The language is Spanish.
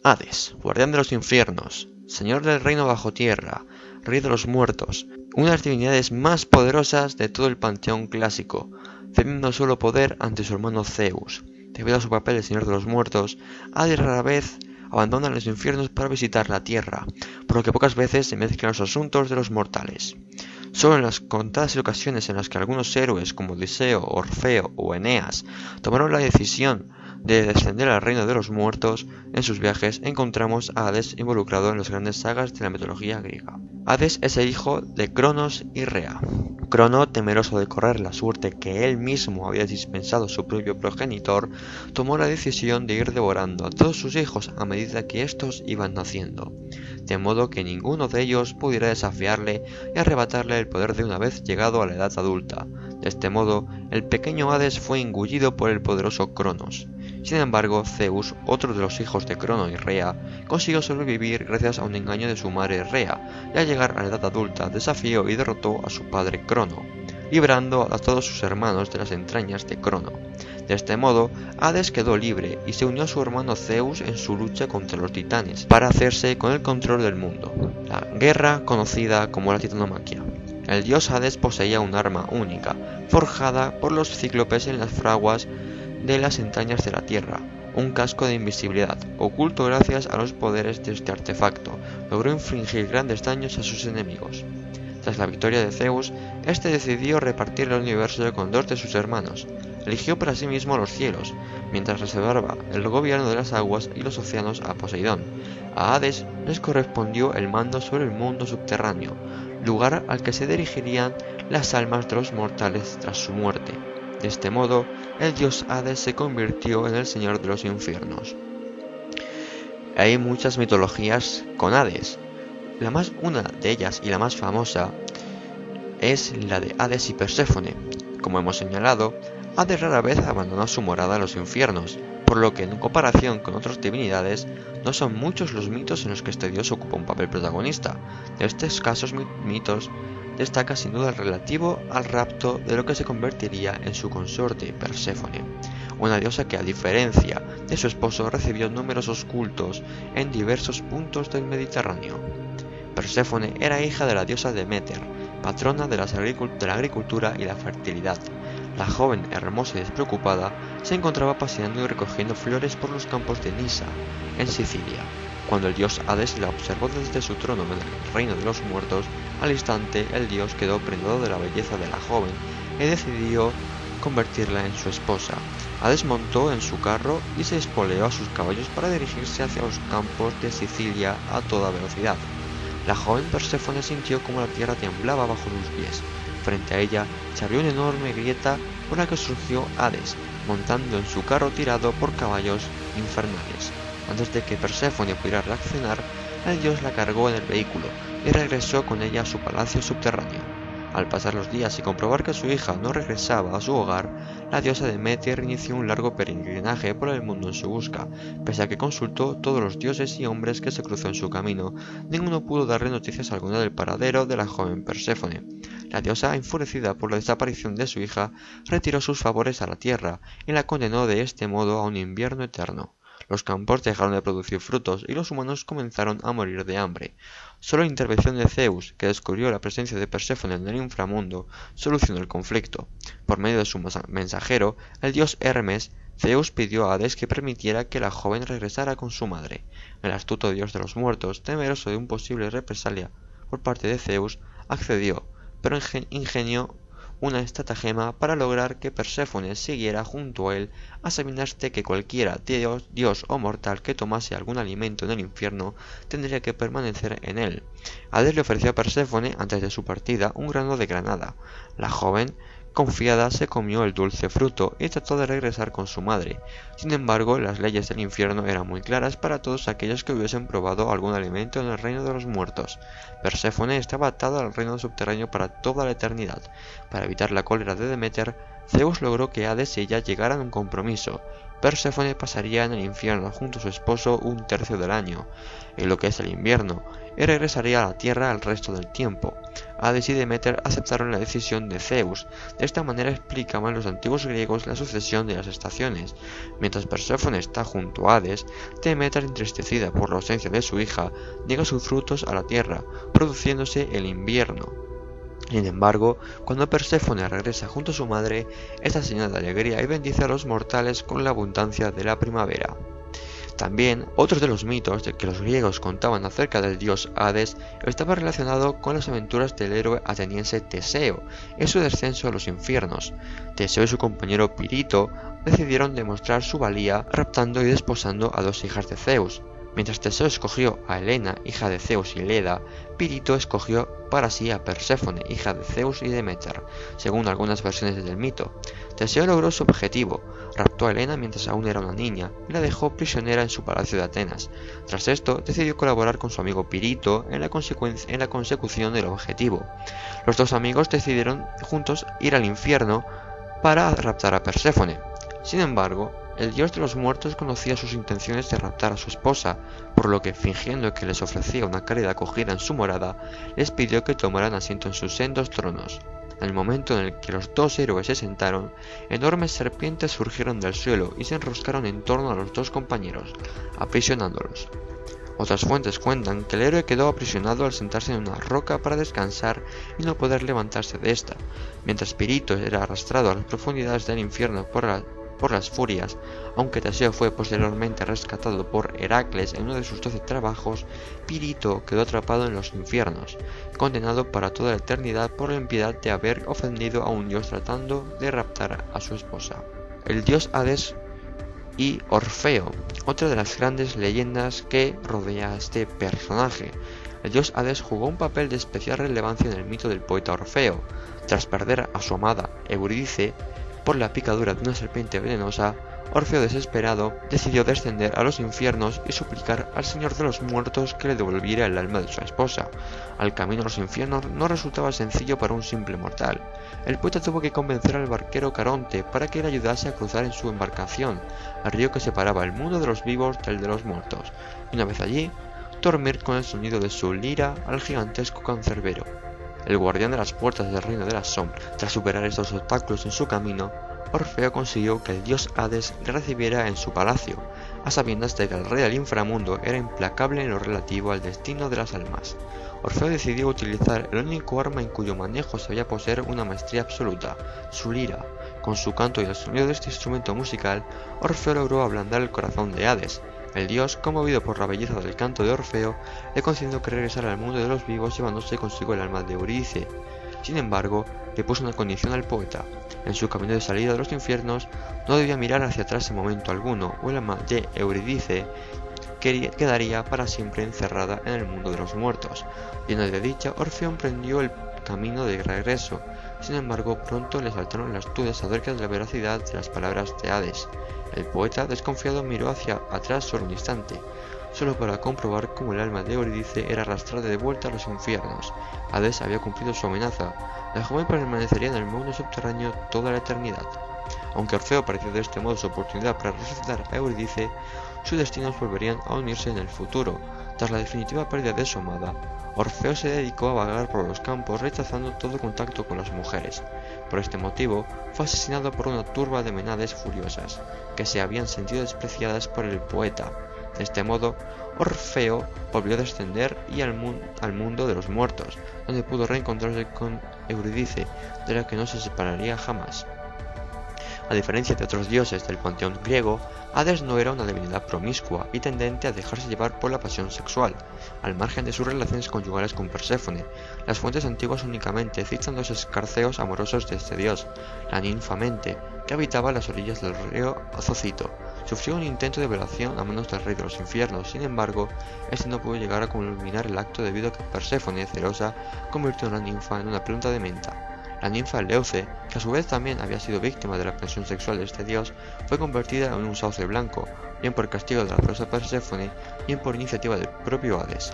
Hades, guardián de los infiernos, señor del reino bajo tierra, rey de los muertos, una de las divinidades más poderosas de todo el panteón clásico, teniendo solo poder ante su hermano Zeus. Debido a su papel de señor de los muertos, Hades rara vez abandona los infiernos para visitar la tierra, por lo que pocas veces se mezclan los asuntos de los mortales. Solo en las contadas ocasiones en las que algunos héroes como Odiseo, Orfeo o Eneas tomaron la decisión de descender al reino de los muertos en sus viajes, encontramos a Hades involucrado en las grandes sagas de la mitología griega. Hades es el hijo de Cronos y Rea. Crono, temeroso de correr la suerte que él mismo había dispensado a su propio progenitor, tomó la decisión de ir devorando a todos sus hijos a medida que estos iban naciendo, de modo que ninguno de ellos pudiera desafiarle y arrebatarle el poder de una vez llegado a la edad adulta. De este modo, el pequeño Hades fue engullido por el poderoso Cronos. Sin embargo, Zeus, otro de los hijos de Crono y Rea, consiguió sobrevivir gracias a un engaño de su madre Rea, y al llegar a la edad adulta desafió y derrotó a su padre Crono, librando a todos sus hermanos de las entrañas de Crono. De este modo, Hades quedó libre y se unió a su hermano Zeus en su lucha contra los titanes, para hacerse con el control del mundo, la guerra conocida como la titanomaquia. El dios Hades poseía un arma única, forjada por los cíclopes en las fraguas de las entrañas de la tierra, un casco de invisibilidad, oculto gracias a los poderes de este artefacto, logró infligir grandes daños a sus enemigos. Tras la victoria de Zeus, este decidió repartir el universo con dos de sus hermanos. Eligió para sí mismo los cielos, mientras reservaba el gobierno de las aguas y los océanos a Poseidón. A Hades les correspondió el mando sobre el mundo subterráneo, lugar al que se dirigirían las almas de los mortales tras su muerte. De este modo, el dios Hades se convirtió en el señor de los infiernos. Hay muchas mitologías con Hades. Una de ellas y la más famosa es la de Hades y Perséfone. Como hemos señalado, Hades rara vez abandonó su morada en los infiernos, por lo que en comparación con otras divinidades, no son muchos los mitos en los que este dios ocupa un papel protagonista. De estos casos mitos destaca sin duda el relativo al rapto de lo que se convertiría en su consorte, Perséfone, una diosa que, a diferencia de su esposo, recibió numerosos cultos en diversos puntos del Mediterráneo. Perséfone era hija de la diosa Deméter, patrona de la agricultura y la fertilidad. La joven, hermosa y despreocupada, se encontraba paseando y recogiendo flores por los campos de Nisa, en Sicilia. Cuando el dios Hades la observó desde su trono en el reino de los muertos, al instante el dios quedó prendado de la belleza de la joven y decidió convertirla en su esposa. Hades montó en su carro y se espoleó a sus caballos para dirigirse hacia los campos de Sicilia a toda velocidad. La joven Perséfone sintió como la tierra temblaba bajo sus pies. Frente a ella se abrió una enorme grieta por la que surgió Hades, montando en su carro tirado por caballos infernales. Antes de que Perséfone pudiera reaccionar, el dios la cargó en el vehículo y regresó con ella a su palacio subterráneo. Al pasar los días y comprobar que su hija no regresaba a su hogar, la diosa Deméter inició un largo peregrinaje por el mundo en su busca. Pese a que consultó todos los dioses y hombres que se cruzó en su camino, ninguno pudo darle noticias alguna del paradero de la joven Perséfone. La diosa, enfurecida por la desaparición de su hija, retiró sus favores a la tierra y la condenó de este modo a un invierno eterno. Los campos dejaron de producir frutos y los humanos comenzaron a morir de hambre. Solo la intervención de Zeus, que descubrió la presencia de Perséfone en el inframundo, solucionó el conflicto. Por medio de su mensajero, el dios Hermes, Zeus pidió a Hades que permitiera que la joven regresara con su madre. El astuto dios de los muertos, temeroso de un posible represalia por parte de Zeus, accedió, pero ingenió una estratagema para lograr que Perséfone siguiera junto a él, a sabiendas de que cualquiera dios o mortal que tomase algún alimento en el infierno tendría que permanecer en él. Hades le ofreció a Perséfone, antes de su partida, un grano de granada. La joven, confiada, se comió el dulce fruto y trató de regresar con su madre. Sin embargo, las leyes del infierno eran muy claras para todos aquellos que hubiesen probado algún alimento en el reino de los muertos. Perséfone estaba atada al reino subterráneo para toda la eternidad. Para evitar la cólera de Deméter, Zeus logró que Hades y ella llegaran a un compromiso. Perséfone pasaría en el infierno junto a su esposo un tercio del año, en lo que es el invierno, y regresaría a la tierra el resto del tiempo. Hades y Demeter aceptaron la decisión de Zeus. De esta manera explicaban los antiguos griegos la sucesión de las estaciones. Mientras Perséfone está junto a Hades, Demeter, entristecida por la ausencia de su hija, niega sus frutos a la tierra, produciéndose el invierno. Sin embargo, cuando Perséfone regresa junto a su madre, esta llena de alegría y bendice a los mortales con la abundancia de la primavera. También, otro de los mitos de que los griegos contaban acerca del dios Hades estaba relacionado con las aventuras del héroe ateniense Teseo en su descenso a los infiernos. Teseo y su compañero Pirito decidieron demostrar su valía raptando y desposando a dos hijas de Zeus. Mientras Teseo escogió a Helena, hija de Zeus y Leda, Pirito escogió para sí a Perséfone, hija de Zeus y Demeter, según algunas versiones del mito. Teseo logró su objetivo, raptó a Helena mientras aún era una niña y la dejó prisionera en su palacio de Atenas. Tras esto, decidió colaborar con su amigo Pirito en la consecución del objetivo. Los dos amigos decidieron juntos ir al infierno para raptar a Perséfone. Sin embargo, el dios de los muertos conocía sus intenciones de raptar a su esposa, por lo que, fingiendo que les ofrecía una cálida acogida en su morada, les pidió que tomaran asiento en sus sendos tronos. En el momento en el que los dos héroes se sentaron, enormes serpientes surgieron del suelo y se enroscaron en torno a los dos compañeros, aprisionándolos. Otras fuentes cuentan que el héroe quedó aprisionado al sentarse en una roca para descansar y no poder levantarse de esta, mientras Pirito era arrastrado a las profundidades del infierno por las furias. Aunque Teseo fue posteriormente rescatado por Heracles en uno de sus 12 trabajos, Pirito quedó atrapado en los infiernos, condenado para toda la eternidad por la impiedad de haber ofendido a un dios tratando de raptar a su esposa. El dios Hades y Orfeo, otra de las grandes leyendas que rodea a este personaje. El dios Hades jugó un papel de especial relevancia en el mito del poeta Orfeo. Tras perder a su amada Eurídice por la picadura de una serpiente venenosa, Orfeo, desesperado, decidió descender a los infiernos y suplicar al Señor de los Muertos que le devolviera el alma de su esposa. El camino a los infiernos no resultaba sencillo para un simple mortal. El poeta tuvo que convencer al barquero Caronte para que le ayudase a cruzar en su embarcación al río que separaba el mundo de los vivos del de los muertos, y una vez allí, dormir con el sonido de su lira al gigantesco cancerbero, el guardián de las puertas del reino de las sombras. Tras superar estos obstáculos en su camino, Orfeo consiguió que el dios Hades le recibiera en su palacio, a sabiendas de que el rey del inframundo era implacable en lo relativo al destino de las almas. Orfeo decidió utilizar el único arma en cuyo manejo sabía poseer una maestría absoluta, su lira. Con su canto y el sonido de este instrumento musical, Orfeo logró ablandar el corazón de Hades. El dios, conmovido por la belleza del canto de Orfeo, le concedió que regresara al mundo de los vivos llevándose consigo el alma de Eurídice. Sin embargo, le puso una condición al poeta. En su camino de salida de los infiernos, no debía mirar hacia atrás en momento alguno, o el alma de Eurídice quedaría para siempre encerrada en el mundo de los muertos. Lleno de dicha, Orfeo emprendió el camino de regreso. Sin embargo, pronto le saltaron las dudas acerca de la veracidad de las palabras de Hades. El poeta, desconfiado, miró hacia atrás solo un instante, solo para comprobar cómo el alma de Eurídice era arrastrada de vuelta a los infiernos. Hades había cumplido su amenaza. La joven permanecería en el mundo subterráneo toda la eternidad. Aunque Orfeo pareció de este modo su oportunidad para resucitar a Eurídice, sus destinos volverían a unirse en el futuro. Tras la definitiva pérdida de su amada, Orfeo se dedicó a vagar por los campos rechazando todo contacto con las mujeres. Por este motivo, fue asesinado por una turba de Menades furiosas, que se habían sentido despreciadas por el poeta. De este modo, Orfeo volvió a descender al mundo de los muertos, donde pudo reencontrarse con Eurídice, de la que no se separaría jamás. A diferencia de otros dioses del panteón griego, Hades no era una divinidad promiscua y tendente a dejarse llevar por la pasión sexual, al margen de sus relaciones conyugales con Perséfone. Las fuentes antiguas únicamente citan los escarceos amorosos de este dios. La ninfa Mente, que habitaba a las orillas del río Zócito, sufrió un intento de violación a manos del rey de los infiernos. Sin embargo, este no pudo llegar a culminar el acto debido a que Perséfone, celosa, convirtió a la ninfa en una planta de menta. La ninfa Leuce, que a su vez también había sido víctima de la presión sexual de este dios, fue convertida en un sauce blanco, bien por castigo de la celosa Perséfone, bien por iniciativa del propio Hades.